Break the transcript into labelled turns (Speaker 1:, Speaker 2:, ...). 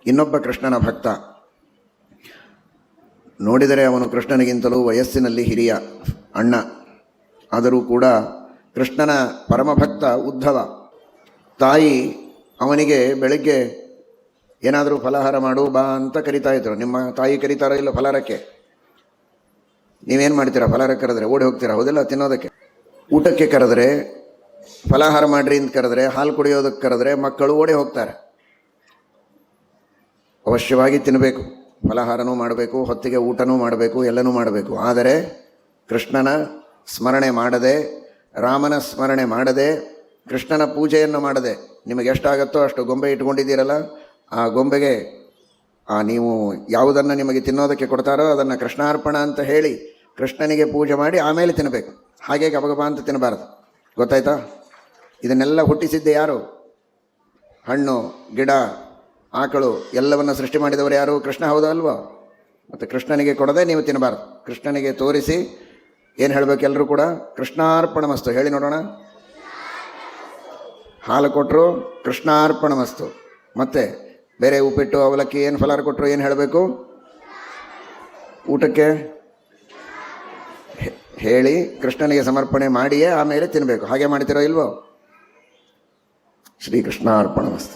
Speaker 1: ಇನ್ನೊಬ್ಬ ಕೃಷ್ಣನ ಭಕ್ತ. ನೋಡಿದರೆ ಅವನು ಕೃಷ್ಣನಿಗಿಂತಲೂ ವಯಸ್ಸಿನಲ್ಲಿ ಹಿರಿಯ ಅಣ್ಣ. ಆದರೂ ಕೂಡ ಕೃಷ್ಣನ ಪರಮಭಕ್ತ ಉದ್ಧವ. ತಾಯಿ ಅವನಿಗೆ ಬೆಳಗ್ಗೆ ಏನಾದರೂ ಫಲಹಾರ ಮಾಡು ಬಾ ಅಂತ ಕರಿತಾ ಇದ್ರು. ನಿಮ್ಮ ತಾಯಿ ಕರೀತಾರೋ ಇಲ್ಲ ಫಲಹಾರಕ್ಕೆ? ನೀವೇನು ಮಾಡ್ತೀರಾ? ಫಲಹಾರ ಕರೆದ್ರೆ ಓಡಿ ಹೋಗ್ತೀರಾ, ಹೌದಿಲ್ಲ? ತಿನ್ನೋದಕ್ಕೆ. ಊಟಕ್ಕೆ ಕರೆದ್ರೆ, ಫಲಾಹಾರ ಮಾಡ್ರಿ ಅಂತ ಕರೆದ್ರೆ, ಹಾಲು ಕುಡಿಯೋದಕ್ಕೆ ಕರೆದ್ರೆ ಮಕ್ಕಳು ಓಡಿ ಹೋಗ್ತಾರೆ. ಅವಶ್ಯವಾಗಿ ತಿನ್ನಬೇಕು, ಫಲಾಹಾರನೂ ಮಾಡಬೇಕು, ಹೊತ್ತಿಗೆ ಊಟನೂ ಮಾಡಬೇಕು, ಎಲ್ಲನೂ ಮಾಡಬೇಕು. ಆದರೆ ಕೃಷ್ಣನ ಸ್ಮರಣೆ ಮಾಡದೆ, ರಾಮನ ಸ್ಮರಣೆ ಮಾಡದೆ, ಕೃಷ್ಣನ ಪೂಜೆಯನ್ನು ಮಾಡದೆ, ನಿಮಗೆ ಎಷ್ಟಾಗತ್ತೋ ಅಷ್ಟು ಗೊಂಬೆ ಇಟ್ಕೊಂಡಿದ್ದೀರಲ್ಲ, ಆ ಗೊಂಬೆಗೆ ನೀವು ಯಾವುದನ್ನು ನಿಮಗೆ ತಿನ್ನೋದಕ್ಕೆ ಕೊಡ್ತಾರೋ ಅದನ್ನು ಕೃಷ್ಣಾರ್ಪಣ ಅಂತ ಹೇಳಿ ಕೃಷ್ಣನಿಗೆ ಪೂಜೆ ಮಾಡಿ ಆಮೇಲೆ ತಿನ್ನಬೇಕು. ಹಾಗೆ ಗಬಗಬ ಅಂತ ತಿನ್ನಬಾರ್ದು. ಗೊತ್ತಾಯ್ತಾ? ಇದನ್ನೆಲ್ಲ ಹುಟ್ಟಿಸಿದ್ದೆ ಯಾರು? ಹಣ್ಣು, ಗಿಡ, ಆಕಳು ಎಲ್ಲವನ್ನು ಸೃಷ್ಟಿ ಮಾಡಿದವರು ಯಾರು? ಕೃಷ್ಣ, ಹೌದಾ ಅಲ್ವಾ? ಮತ್ತು ಕೃಷ್ಣನಿಗೆ ಕೊಡದೆ ನೀವು ತಿನ್ನಬಾರ್ದು. ಕೃಷ್ಣನಿಗೆ ತೋರಿಸಿ ಏನು ಹೇಳಬೇಕು? ಎಲ್ಲರೂ ಕೂಡ ಕೃಷ್ಣಾರ್ಪಣ ಮಸ್ತು ಹೇಳಿ ನೋಡೋಣ. ಹಾಲು ಕೊಟ್ಟರು ಕೃಷ್ಣಾರ್ಪಣ ಮಸ್ತು. ಮತ್ತು ಬೇರೆ ಉಪ್ಪಿಟ್ಟು, ಅವಲಕ್ಕಿ, ಏನು ಫಲಾರ ಕೊಟ್ಟರು ಏನು ಹೇಳಬೇಕು? ಊಟಕ್ಕೆ ಹೇಳಿ ಕೃಷ್ಣನಿಗೆ ಸಮರ್ಪಣೆ ಮಾಡಿಯೇ ಆಮೇಲೆ ತಿನ್ನಬೇಕು. ಹಾಗೆ ಮಾಡ್ತಿರೋ ಇಲ್ವೋ? ಶ್ರೀಕೃಷ್ಣಾರ್ಪಣ ಮಸ್ತು.